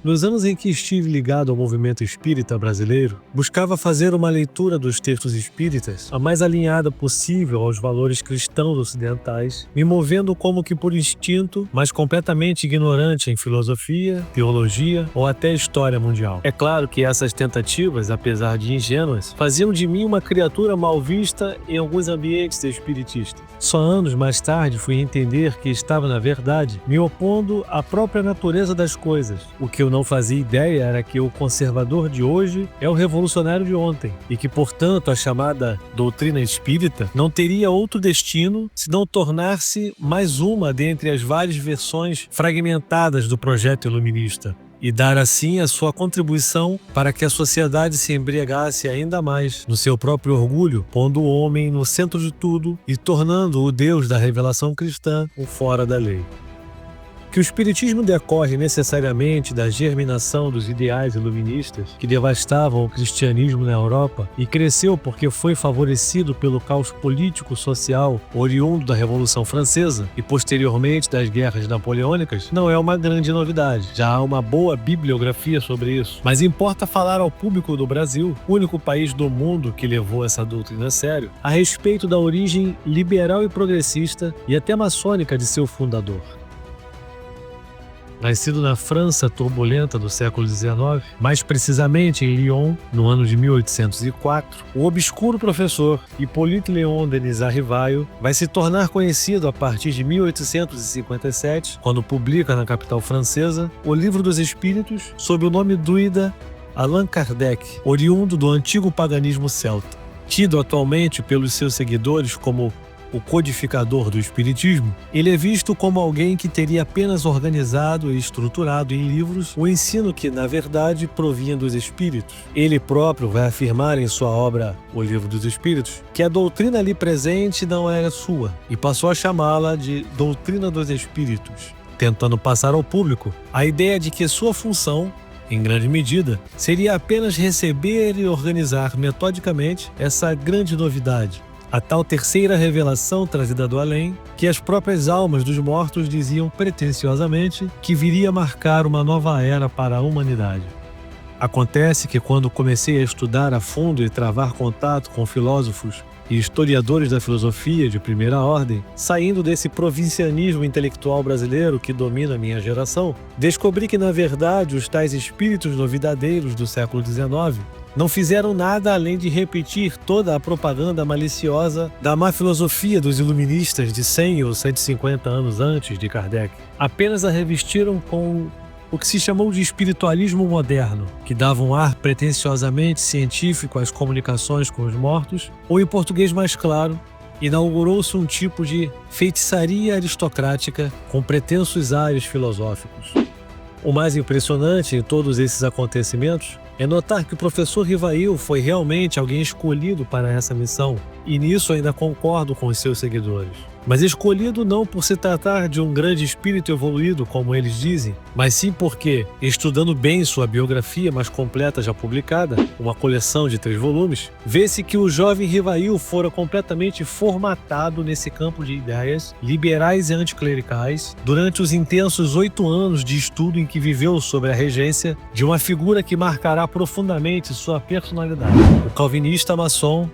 Nos anos em que estive ligado ao movimento espírita brasileiro, buscava fazer uma leitura dos textos espíritas a mais alinhada possível aos valores cristãos ocidentais, me movendo como que por instinto, mas completamente ignorante em filosofia, teologia ou até história mundial. É claro que essas tentativas, apesar de ingênuas, faziam de mim uma criatura mal vista em alguns ambientes espiritistas. Só anos mais tarde fui entender que estava, na verdade, me opondo à própria natureza das coisas. O que eu não fazia ideia era que o conservador de hoje é o revolucionário de ontem e que, portanto, a chamada doutrina espírita não teria outro destino senão tornar-se mais uma dentre as várias versões fragmentadas do projeto iluminista e dar assim a sua contribuição para que a sociedade se embriagasse ainda mais no seu próprio orgulho, pondo o homem no centro de tudo e tornando o Deus da revelação cristã o fora da lei. Que o espiritismo decorre necessariamente da germinação dos ideais iluministas que devastavam o cristianismo na Europa e cresceu porque foi favorecido pelo caos político-social oriundo da Revolução Francesa e posteriormente das guerras napoleônicas, não é uma grande novidade. Já há uma boa bibliografia sobre isso. Mas importa falar ao público do Brasil, único país do mundo que levou essa doutrina a sério, a respeito da origem liberal e progressista e até maçônica de seu fundador. Nascido na França turbulenta do século XIX, mais precisamente em Lyon, no ano de 1804, o obscuro professor Hippolyte Léon Denis Arrivaille vai se tornar conhecido a partir de 1857, quando publica na capital francesa o Livro dos Espíritos sob o nome druida Allan Kardec, oriundo do antigo paganismo celta. Tido atualmente pelos seus seguidores como o codificador do espiritismo, ele é visto como alguém que teria apenas organizado e estruturado em livros o ensino que, na verdade, provinha dos espíritos. Ele próprio vai afirmar em sua obra O Livro dos Espíritos que a doutrina ali presente não era sua e passou a chamá-la de Doutrina dos Espíritos, tentando passar ao público a ideia de que sua função, em grande medida, seria apenas receber e organizar metodicamente essa grande novidade, a tal terceira revelação trazida do além, que as próprias almas dos mortos diziam pretensiosamente que viria marcar uma nova era para a humanidade. Acontece que quando comecei a estudar a fundo e travar contato com filósofos e historiadores da filosofia de primeira ordem, saindo desse provincianismo intelectual brasileiro que domina a minha geração, descobri que, na verdade, os tais espíritos novidadeiros do século XIX não fizeram nada além de repetir toda a propaganda maliciosa da má filosofia dos iluministas de 100 ou 150 anos antes de Kardec. Apenas a revestiram com o que se chamou de espiritualismo moderno, que dava um ar pretensiosamente científico às comunicações com os mortos, ou em português mais claro, inaugurou-se um tipo de feitiçaria aristocrática com pretensos ares filosóficos. O mais impressionante em todos esses acontecimentos é notar que o professor Rivail foi realmente alguém escolhido para essa missão, e nisso ainda concordo com os seus seguidores. Mas escolhido não por se tratar de um grande espírito evoluído, como eles dizem, mas sim porque, estudando bem sua biografia mais completa já publicada, uma coleção de 3 volumes, vê-se que o jovem Rivail fora completamente formatado nesse campo de ideias liberais e anticlericais durante os intensos 8 anos de estudo em que viveu sob a regência de uma figura que marcará profundamente sua personalidade, o calvinista maçom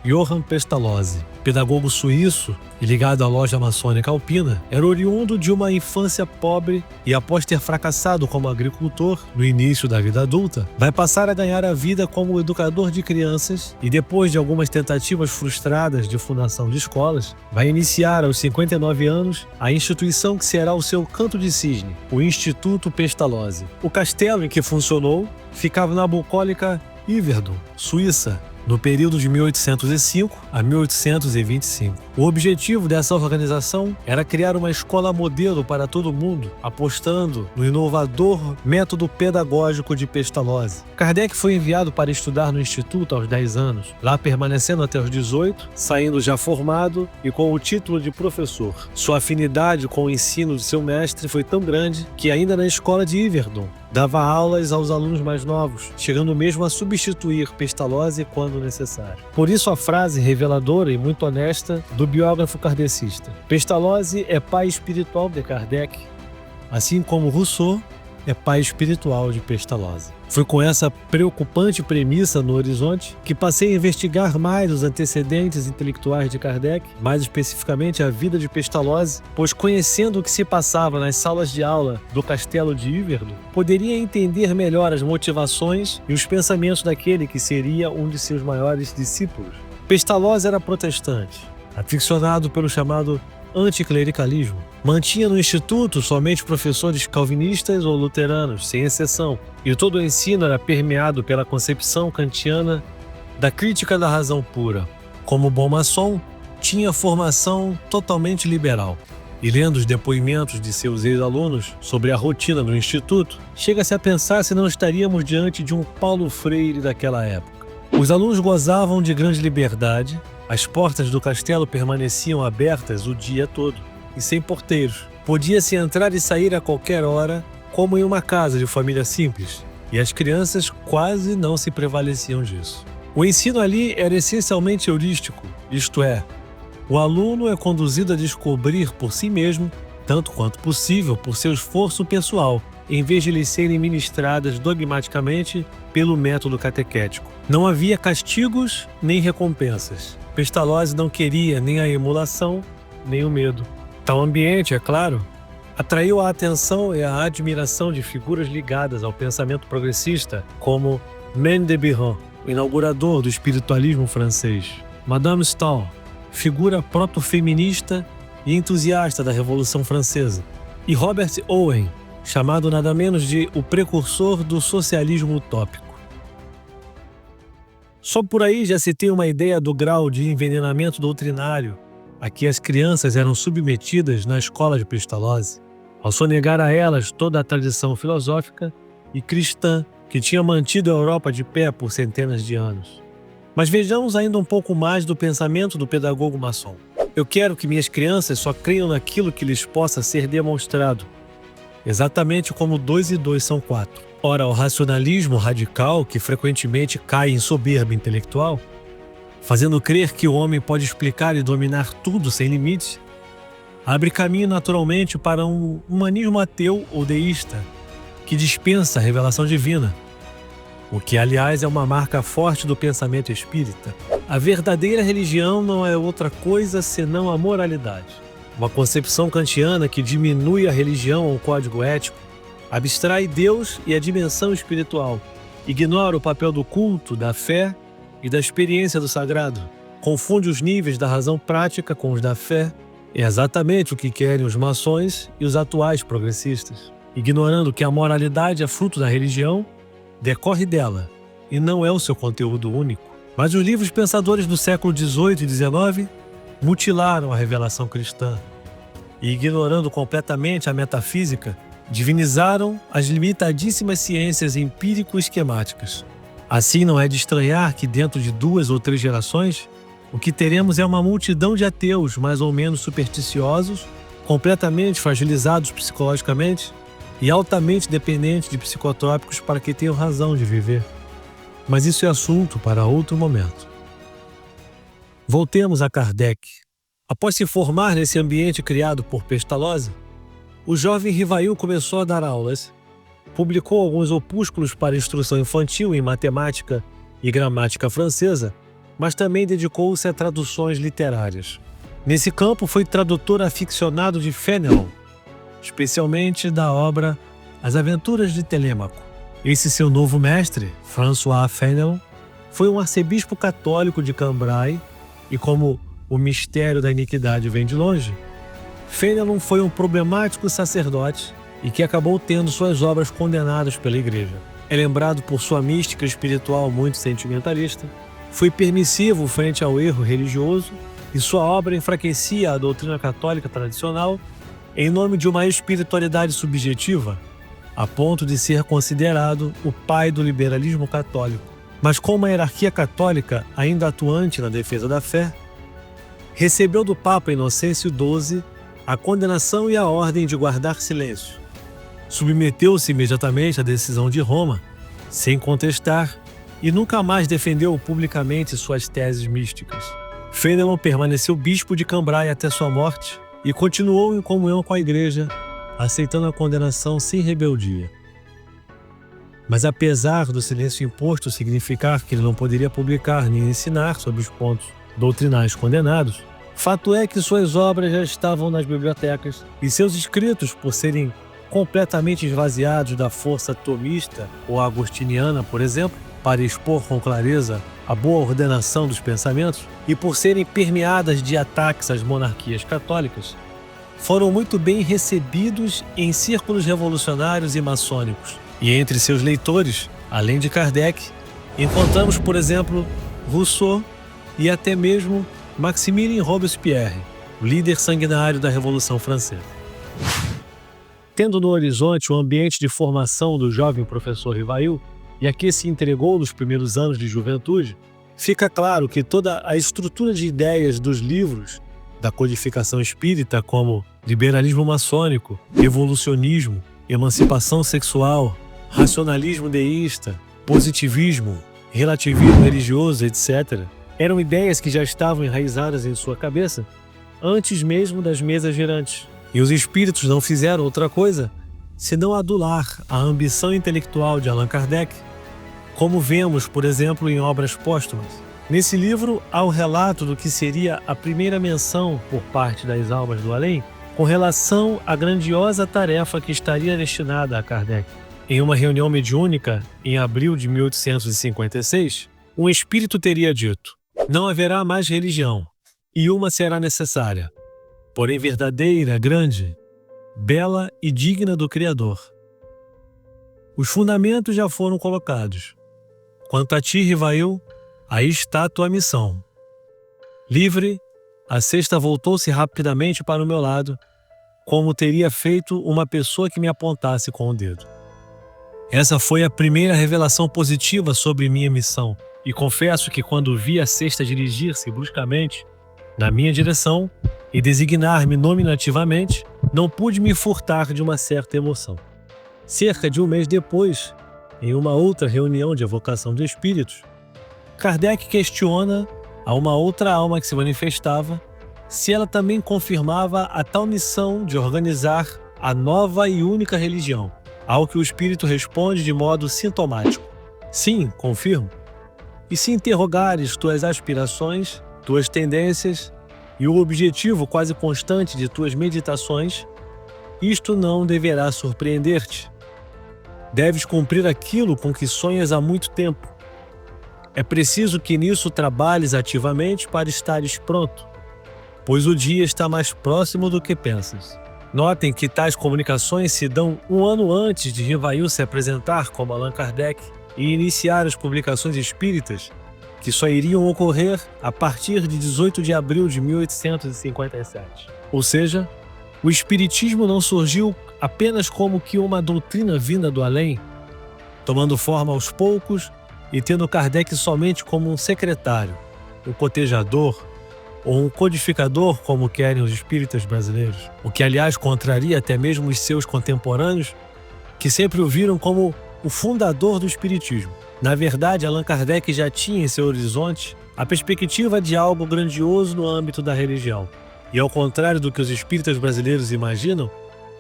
Johann Pestalozzi. Pedagogo suíço e ligado à loja maçônica alpina, era oriundo de uma infância pobre e, após ter fracassado como agricultor no início da vida adulta, vai passar a ganhar a vida como educador de crianças e, depois de algumas tentativas frustradas de fundação de escolas, vai iniciar aos 59 anos a instituição que será o seu canto de cisne, o Instituto Pestalozzi. O castelo em que funcionou ficava na bucólica Yverdon, Suíça, no período de 1805 a 1825. O objetivo dessa organização era criar uma escola modelo para todo mundo, apostando no inovador método pedagógico de Pestalozzi. Kardec foi enviado para estudar no Instituto aos 10 anos, lá permanecendo até os 18, saindo já formado e com o título de professor. Sua afinidade com o ensino de seu mestre foi tão grande que, ainda na escola de Yverdon, dava aulas aos alunos mais novos, chegando mesmo a substituir Pestalozzi quando necessário. Por isso a frase reveladora e muito honesta do biógrafo kardecista: Pestalozzi é pai espiritual de Kardec, assim como Rousseau é pai espiritual de Pestalozzi. Foi com essa preocupante premissa no horizonte que passei a investigar mais os antecedentes intelectuais de Kardec, mais especificamente a vida de Pestalozzi, pois conhecendo o que se passava nas salas de aula do castelo de Yverton, poderia entender melhor as motivações e os pensamentos daquele que seria um de seus maiores discípulos. Pestalozzi era protestante, aficionado pelo chamado anticlericalismo. Mantinha no instituto somente professores calvinistas ou luteranos, sem exceção, e todo o ensino era permeado pela concepção kantiana da crítica da razão pura. Como bom maçom, tinha formação totalmente liberal. E lendo os depoimentos de seus ex-alunos sobre a rotina do instituto, chega-se a pensar se não estaríamos diante de um Paulo Freire daquela época. Os alunos gozavam de grande liberdade. As portas do castelo permaneciam abertas o dia todo e sem porteiros. Podia-se entrar e sair a qualquer hora, como em uma casa de família simples, e as crianças quase não se prevaleciam disso. O ensino ali era essencialmente heurístico, isto é, o aluno é conduzido a descobrir por si mesmo, tanto quanto possível por seu esforço pessoal, em vez de lhes serem ministradas dogmaticamente pelo método catequético. Não havia castigos nem recompensas. Pestalozzi não queria nem a emulação, nem o medo. Tal ambiente, é claro, atraiu a atenção e a admiração de figuras ligadas ao pensamento progressista, como Maine de Biran, o inaugurador do espiritualismo francês, Madame Stahl, figura proto-feminista e entusiasta da Revolução Francesa, e Robert Owen, chamado nada menos de o precursor do socialismo utópico. Só por aí já se tem uma ideia do grau de envenenamento doutrinário a que as crianças eram submetidas na escola de Pestalozzi, ao sonegar a elas toda a tradição filosófica e cristã que tinha mantido a Europa de pé por centenas de anos. Mas vejamos ainda um pouco mais do pensamento do pedagogo maçom. Eu quero que minhas crianças só creiam naquilo que lhes possa ser demonstrado, exatamente como 2 e 2 são 4. Ora, o racionalismo radical, que frequentemente cai em soberba intelectual, fazendo crer que o homem pode explicar e dominar tudo sem limites, abre caminho naturalmente para um humanismo ateu ou deísta, que dispensa a revelação divina, o que, aliás, é uma marca forte do pensamento espírita. A verdadeira religião não é outra coisa senão a moralidade. Uma concepção kantiana que diminui a religião a um código ético, abstrai Deus e a dimensão espiritual, ignora o papel do culto, da fé e da experiência do sagrado, confunde os níveis da razão prática com os da fé. É exatamente o que querem os maçons e os atuais progressistas, ignorando que a moralidade é fruto da religião, decorre dela e não é o seu conteúdo único. Mas os livros pensadores do século XVIII e XIX mutilaram a revelação cristã e, ignorando completamente a metafísica, divinizaram as limitadíssimas ciências empírico-esquemáticas. Assim, não é de estranhar que dentro de 2 ou 3 gerações, o que teremos é uma multidão de ateus mais ou menos supersticiosos, completamente fragilizados psicologicamente e altamente dependentes de psicotrópicos para que tenham razão de viver. Mas isso é assunto para outro momento. Voltemos a Kardec. Após se formar nesse ambiente criado por Pestalozzi, o jovem Rivail começou a dar aulas, publicou alguns opúsculos para instrução infantil em matemática e gramática francesa, mas também dedicou-se a traduções literárias. Nesse campo foi tradutor aficionado de Fénelon, especialmente da obra As Aventuras de Telêmaco. Esse seu novo mestre, François Fénelon, foi um arcebispo católico de Cambrai e, como o mistério da iniquidade vem de longe, Fénelon foi um problemático sacerdote e que acabou tendo suas obras condenadas pela Igreja. É lembrado por sua mística espiritual muito sentimentalista, foi permissivo frente ao erro religioso e sua obra enfraquecia a doutrina católica tradicional em nome de uma espiritualidade subjetiva, a ponto de ser considerado o pai do liberalismo católico. Mas com uma hierarquia católica ainda atuante na defesa da fé, recebeu do Papa Inocêncio XII a condenação e a ordem de guardar silêncio. Submeteu-se imediatamente à decisão de Roma, sem contestar, e nunca mais defendeu publicamente suas teses místicas. Fénelon permaneceu bispo de Cambrai até sua morte e continuou em comunhão com a Igreja, aceitando a condenação sem rebeldia. Mas apesar do silêncio imposto significar que ele não poderia publicar nem ensinar sobre os pontos doutrinais condenados, fato é que suas obras já estavam nas bibliotecas e seus escritos, por serem completamente esvaziados da força tomista ou agostiniana, por exemplo, para expor com clareza a boa ordenação dos pensamentos e por serem permeadas de ataques às monarquias católicas, foram muito bem recebidos em círculos revolucionários e maçônicos. E entre seus leitores, além de Kardec, encontramos, por exemplo, Rousseau e até mesmo Maximilien Robespierre, o líder sanguinário da Revolução Francesa. Tendo no horizonte o ambiente de formação do jovem professor Rivail, e a que se entregou nos primeiros anos de juventude, fica claro que toda a estrutura de ideias dos livros da codificação espírita, como liberalismo maçônico, evolucionismo, emancipação sexual, racionalismo deísta, positivismo, relativismo religioso, etc., eram ideias que já estavam enraizadas em sua cabeça antes mesmo das mesas girantes. E os espíritos não fizeram outra coisa senão adular a ambição intelectual de Allan Kardec, como vemos, por exemplo, em obras póstumas. Nesse livro, há o relato do que seria a primeira menção por parte das almas do além com relação à grandiosa tarefa que estaria destinada a Kardec. Em uma reunião mediúnica, em abril de 1856, um espírito teria dito: "Não haverá mais religião, e uma será necessária, porém verdadeira, grande, bela e digna do Criador. Os fundamentos já foram colocados. Quanto a ti, Rivail, aí está tua missão." Livre, a cesta voltou-se rapidamente para o meu lado, como teria feito uma pessoa que me apontasse com o dedo. Essa foi a primeira revelação positiva sobre minha missão, e confesso que quando vi a cesta dirigir-se bruscamente na minha direção e designar-me nominativamente, não pude me furtar de uma certa emoção. Cerca de um mês depois, em uma outra reunião de evocação de espíritos, Kardec questiona a uma outra alma que se manifestava se ela também confirmava a tal missão de organizar a nova e única religião, ao que o espírito responde de modo sintomático: "Sim, confirmo. E se interrogares tuas aspirações, tuas tendências e o objetivo quase constante de tuas meditações, isto não deverá surpreender-te. Deves cumprir aquilo com que sonhas há muito tempo. É preciso que nisso trabalhes ativamente para estares pronto, pois o dia está mais próximo do que pensas." Notem que tais comunicações se dão um ano antes de Rivail se apresentar como Allan Kardec e iniciar as publicações espíritas, que só iriam ocorrer a partir de 18 de abril de 1857. Ou seja, o espiritismo não surgiu apenas como que uma doutrina vinda do além, tomando forma aos poucos e tendo Kardec somente como um secretário, um cotejador ou um codificador, como querem os espíritas brasileiros, o que aliás contraria até mesmo os seus contemporâneos, que sempre o viram como o fundador do espiritismo. Na verdade, Allan Kardec já tinha em seu horizonte a perspectiva de algo grandioso no âmbito da religião. E ao contrário do que os espíritas brasileiros imaginam,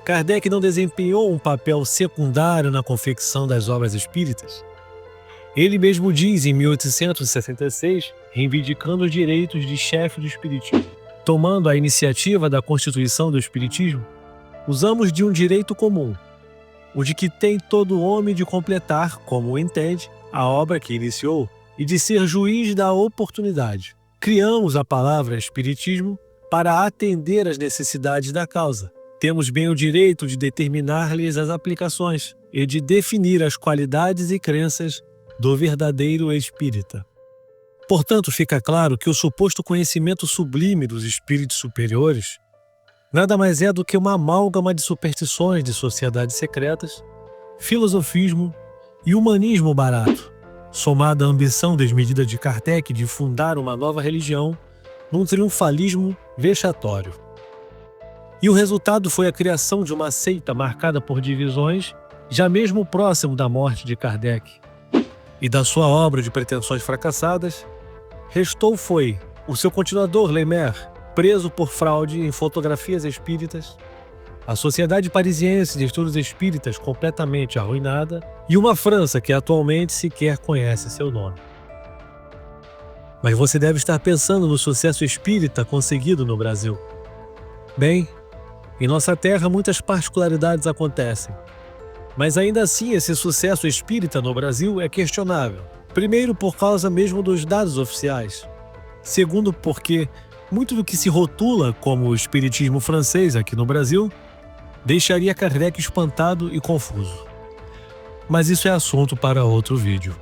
Kardec não desempenhou um papel secundário na confecção das obras espíritas. Ele mesmo diz em 1866, reivindicando os direitos de chefe do espiritismo: "Tomando a iniciativa da constituição do espiritismo, usamos de um direito comum, o de que tem todo homem de completar, como entende, a obra que iniciou e de ser juiz da oportunidade. Criamos a palavra espiritismo para atender às necessidades da causa. Temos bem o direito de determinar-lhes as aplicações e de definir as qualidades e crenças do verdadeiro espírita." Portanto, fica claro que o suposto conhecimento sublime dos espíritos superiores nada mais é do que uma amálgama de superstições de sociedades secretas, filosofismo e humanismo barato, somada à ambição desmedida de Kardec de fundar uma nova religião num triunfalismo vexatório. E o resultado foi a criação de uma seita marcada por divisões, já mesmo próximo da morte de Kardec. E da sua obra de pretensões fracassadas, restou foi o seu continuador Lemaire, preso por fraude em fotografias espíritas, a sociedade parisiense de estudos espíritas completamente arruinada e uma França que atualmente sequer conhece seu nome. Mas você deve estar pensando no sucesso espírita conseguido no Brasil. Bem, em nossa terra muitas particularidades acontecem. Mas ainda assim esse sucesso espírita no Brasil é questionável. Primeiro, por causa mesmo dos dados oficiais. Segundo, porque muito do que se rotula como o espiritismo francês aqui no Brasil deixaria Kardec espantado e confuso. Mas isso é assunto para outro vídeo.